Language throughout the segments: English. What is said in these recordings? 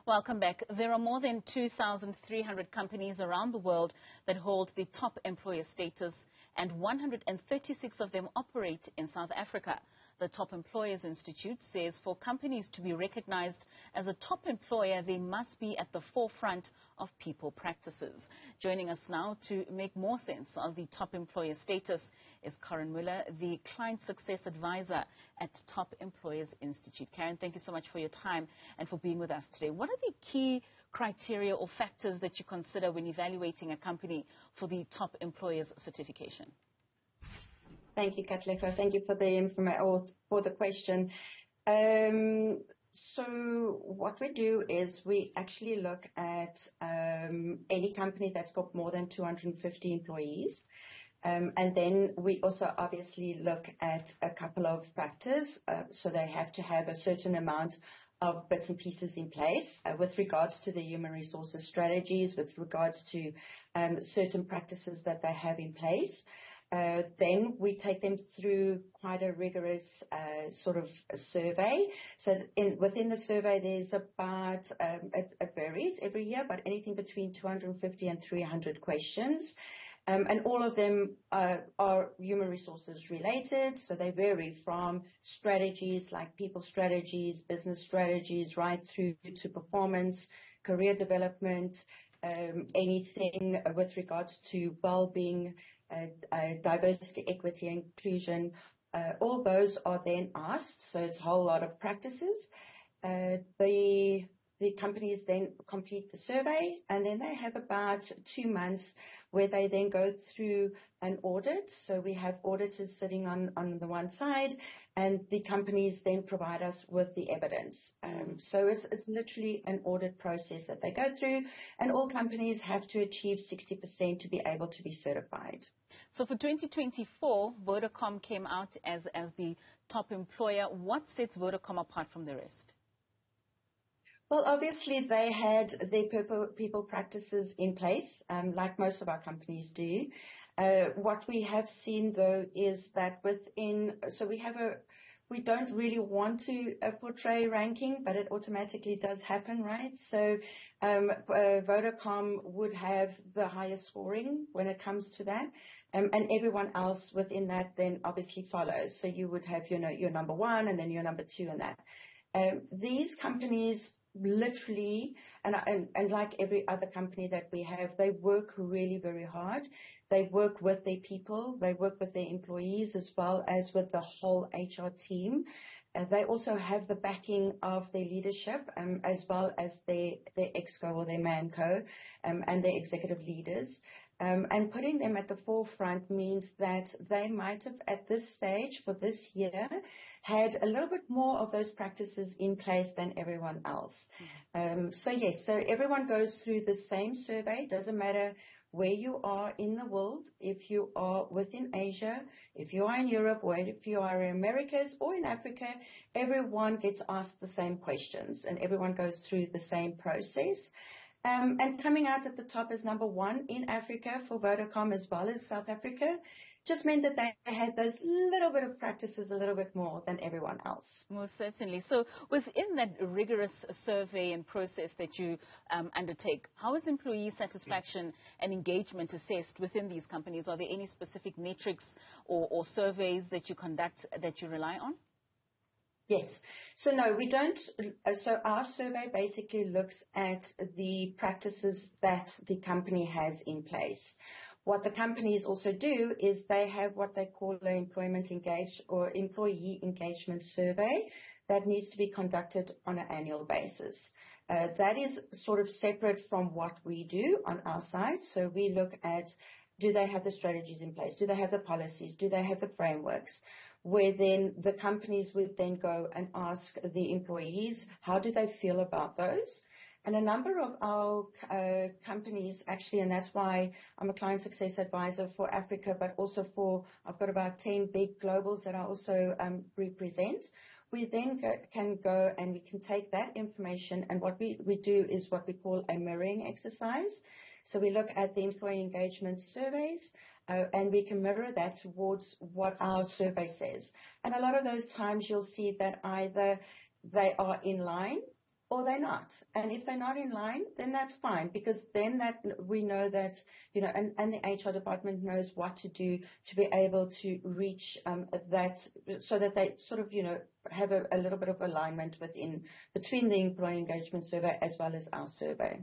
Welcome back. There are more than 2,300 companies around the world that hold the top employer status, and 136 of them operate in South Africa. The Top Employers Institute says for companies to be recognized as a top employer, they must be at the forefront of people practices. Joining us now to make more sense of the top employer status is Karen Müller, the Client Success Advisor at Top Employers Institute. Karen, thank you so much for your time and for being with us today. What are the key criteria or factors that you consider when evaluating a company for the Top Employers certification? Thank you, Katlego. Thank you for the question. So what we do is we actually look at any company that's got more than 250 employees. And then we also obviously look at a couple of factors. So they have to have a certain amount of bits and pieces in place with regards to the human resources strategies, with regards to certain practices that they have in place. Then we take them through quite a rigorous sort of a survey. So within the survey, there's about, it varies every year, but anything between 250 and 300 questions. And all of them are human resources related. So they vary from strategies like people strategies, business strategies, right through to performance, career development, anything with regards to well-being, diversity, equity, inclusion. All those are then asked. So it's a whole lot of practices. The companies then complete the survey, and then they have about 2 months where they then go through an audit. So we have auditors sitting on the one side, and the companies then provide us with the evidence. So it's literally an audit process that they go through, and all companies have to achieve 60% to be able to be certified. So for 2024, Vodacom came out as the top employer. What sets Vodacom apart from the rest? Well, obviously, they had their people practices in place, like most of our companies do. What we have seen, though, is that we don't really want to portray ranking, but it automatically does happen, right? So Vodacom would have the highest scoring when it comes to that, and everyone else within that then obviously follows. So you would have, your number one and then your number two and that. These companies literally, and like every other company that we have, they work really very hard. They work with their people, they work with their employees as well as with the whole HR team. They also have the backing of their leadership as well as their exco or their manco and their executive leaders. And putting them at the forefront means that they might have, at this stage for this year, had a little bit more of those practices in place than everyone else. So yes, so everyone goes through the same survey. Doesn't matter where you are in the world, if you are within Asia, if you are in Europe, or if you are in Americas or in Africa, everyone gets asked the same questions and everyone goes through the same process. And coming out at the top as number one in Africa for Vodacom as well as South Africa just meant that they had those little bit of practices a little bit more than everyone else. Most certainly. So within that rigorous survey and process that you undertake, how is employee satisfaction and engagement assessed within these companies? Are there any specific metrics or surveys that you conduct that you rely on? Yes. So no, we don't. So our survey basically looks at the practices that the company has in place. What the companies also do is they have what they call an employee engagement survey that needs to be conducted on an annual basis. That is sort of separate from what we do on our side. So we look at, do they have the strategies in place? Do they have the policies? Do they have the frameworks? Where then the companies would then go and ask the employees, how do they feel about those? And a number of our companies actually, and that's why I'm a client success advisor for Africa, but also I've got about 10 big globals that I also represent. We then can go and we can take that information, and what we do is what we call a mirroring exercise. So we look at the employee engagement surveys, and we can mirror that towards what our survey says. And a lot of those times you'll see that either they are in line or they're not. And if they're not in line, then that's fine, because then that we know that, and the HR department knows what to do to be able to reach that, so that they sort of, have a little bit of alignment between the employee engagement survey as well as our survey.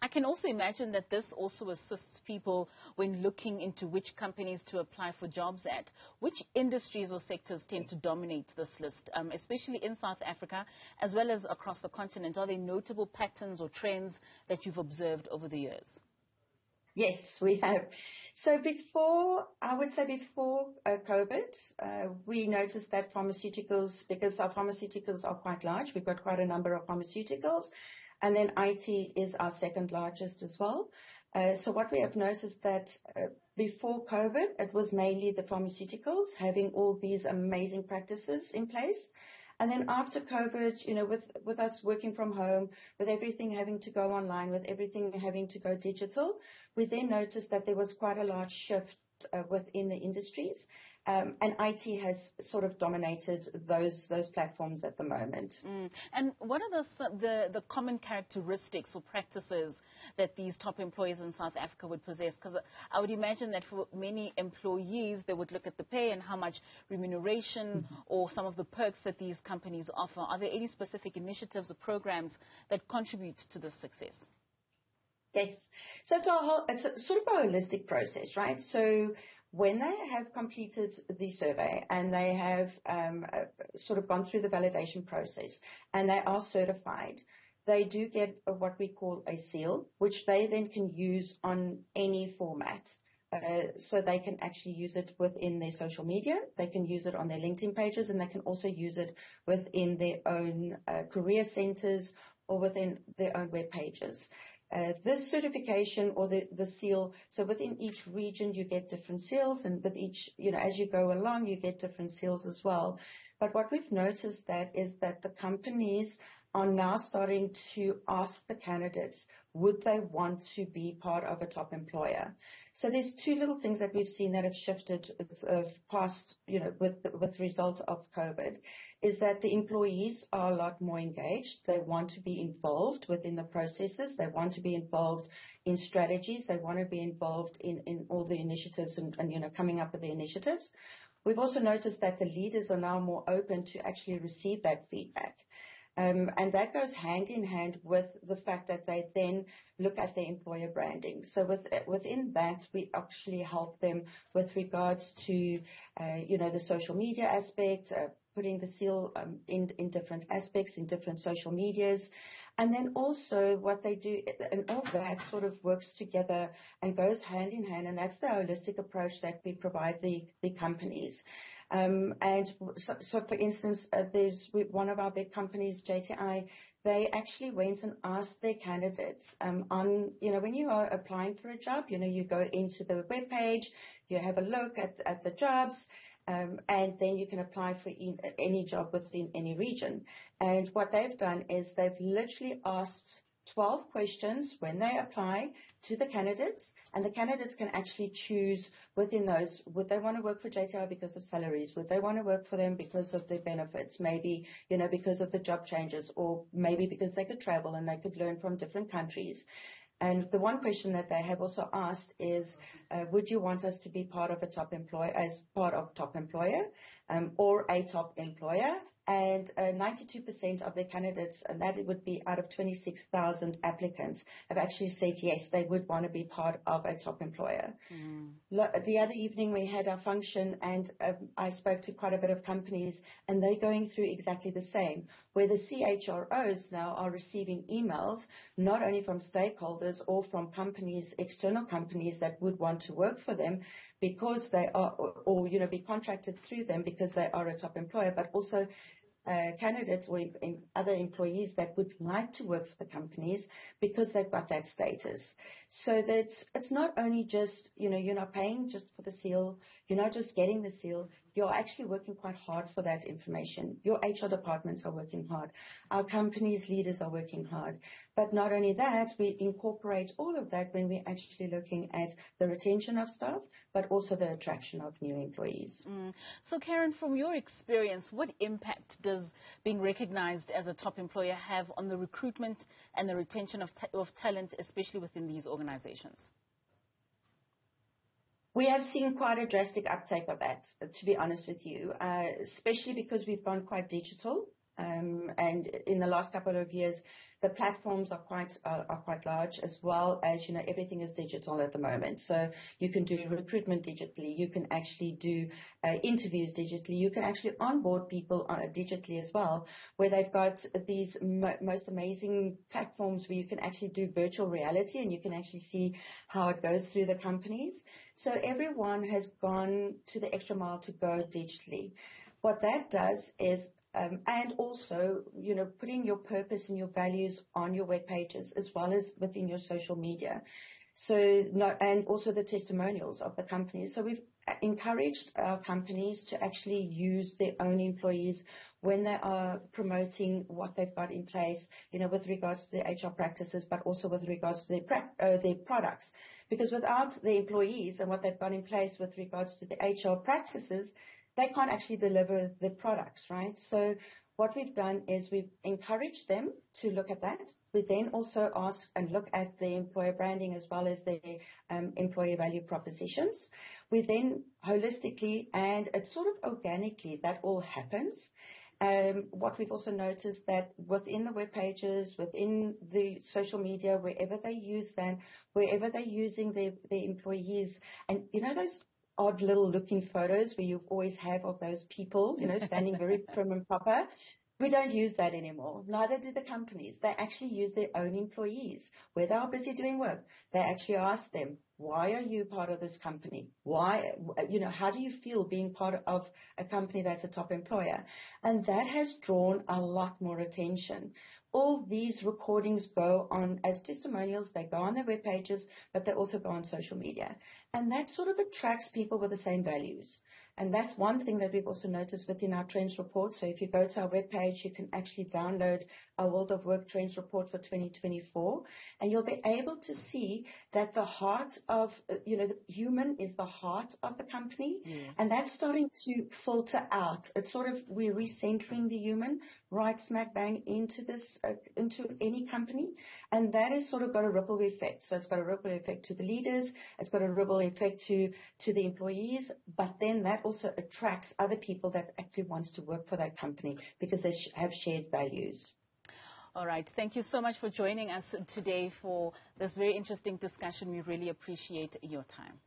I can also imagine that this also assists people when looking into which companies to apply for jobs at. Which industries or sectors tend to dominate this list, especially in South Africa as well as across the continent? Are there notable patterns or trends that you've observed over the years? Yes, we have. So I would say before COVID, we noticed that pharmaceuticals, because our pharmaceuticals are quite large, we've got quite a number of pharmaceuticals, and then IT is our second largest as well. So what we have noticed that before COVID, it was mainly the pharmaceuticals having all these amazing practices in place. And then after COVID, with us working from home, with everything having to go online, with everything having to go digital, we then noticed that there was quite a large shift within the industries. And IT has sort of dominated those platforms at the moment. And what are the common characteristics or practices that these top employers in South Africa would possess? Because I would imagine that for many employees, they would look at the pay and how much remuneration or some of the perks that these companies offer. Are there any specific initiatives or programs that contribute to this success? Yes. So it's a sort of a holistic process, right? So when they have completed the survey and they have sort of gone through the validation process and they are certified, they do get what we call a seal, which they then can use on any format. So they can actually use it within their social media, they can use it on their LinkedIn pages, and they can also use it within their own career centers or within their own web pages. This certification or the seal, so within each region you get different seals, and with each, as you go along, you get different seals as well. But what we've noticed is that the companies are now starting to ask the candidates, would they want to be part of a top employer? So there's two little things that we've seen that have shifted past, with results of COVID, is that the employees are a lot more engaged. They want to be involved within the processes. They want to be involved in strategies. They want to be involved in all the initiatives and coming up with the initiatives. We've also noticed that the leaders are now more open to actually receive that feedback. And that goes hand in hand with the fact that they then look at their employer branding. So within that, we actually help them with regards to, the social media aspect, putting the seal in different aspects, in different social medias. And then also what they do, and all that sort of works together and goes hand in hand, and that's the holistic approach that we provide the companies. And so for instance, there's one of our big companies, JTI, they actually went and asked their candidates when you are applying for a job, you go into the web page, you have a look at the jobs, and then you can apply for any job within any region. And what they've done is they've literally asked 12 questions when they apply to the candidates, and the candidates can actually choose within those, would they want to work for JTI because of salaries? Would they want to work for them because of their benefits? Maybe, because of the job changes, or maybe because they could travel and they could learn from different countries. And the one question that they have also asked is, would you want us to be part of a top employer, as part of top employer, or a top employer? And 92% of their candidates, and that it would be out of 26,000 applicants, have actually said yes, they would want to be part of a top employer. The other evening we had our function, and I spoke to quite a bit of companies, and they're going through exactly the same, where the CHROs now are receiving emails, not only from stakeholders or from companies, external companies that would want to work for them because they are, or be contracted through them because they are a top employer, but also candidates or other employees that would like to work for the companies because they've got that status. So that it's not only just, you're not paying just for the seal, you're not just getting the seal, you're actually working quite hard for that information. Your HR departments are working hard. Our company's leaders are working hard. But not only that, we incorporate all of that when we're actually looking at the retention of staff, but also the attraction of new employees. So Karen, from your experience, what impact does being recognized as a top employer have on the recruitment and the retention of talent, especially within these organizations? We have seen quite a drastic uptake of that, to be honest with you, especially because we've gone quite digital. And in the last couple of years, the platforms are quite large, as well as, everything is digital at the moment. So you can do recruitment digitally. You can actually do interviews digitally. You can actually onboard people digitally as well, where they've got these most amazing platforms where you can actually do virtual reality and you can actually see how it goes through the companies. So everyone has gone to the extra mile to go digitally. What that does is and also, putting your purpose and your values on your web pages as well as within your social media. And also the testimonials of the companies. So we've encouraged our companies to actually use their own employees when they are promoting what they've got in place, with regards to their HR practices, but also with regards to their products. Because without the employees and what they've got in place with regards to the HR practices, they can't actually deliver the products, right? So what we've done is we've encouraged them to look at that. We then also ask and look at the employer branding as well as the employer value propositions. We then holistically and it's sort of organically that all happens. What we've also noticed that within the web pages, within the social media, wherever they use them, wherever they're using their employees, and those odd little looking photos where you always have of those people, standing very prim and proper. We don't use that anymore. Neither do the companies. They actually use their own employees. Where they are busy doing work, they actually ask them, why are you part of this company? Why, how do you feel being part of a company that's a top employer? And that has drawn a lot more attention. All these recordings go on as testimonials. They go on their web pages, but they also go on social media. And that sort of attracts people with the same values. And that's one thing that we've also noticed within our trends report. So if you go to our webpage, you can actually download our World of Work Trends report for 2024. And you'll be able to see that the heart of, the human is the heart of the company. Yes. And that's starting to filter out. It's sort of, we're recentering the human right smack bang into this, into any company. And that has sort of got a ripple effect. So it's got a ripple effect to the leaders. It's got a ripple effect to the employees. But then that also attracts other people that actually wants to work for that company because they have shared values. All right. Thank you so much for joining us today for this very interesting discussion. We really appreciate your time.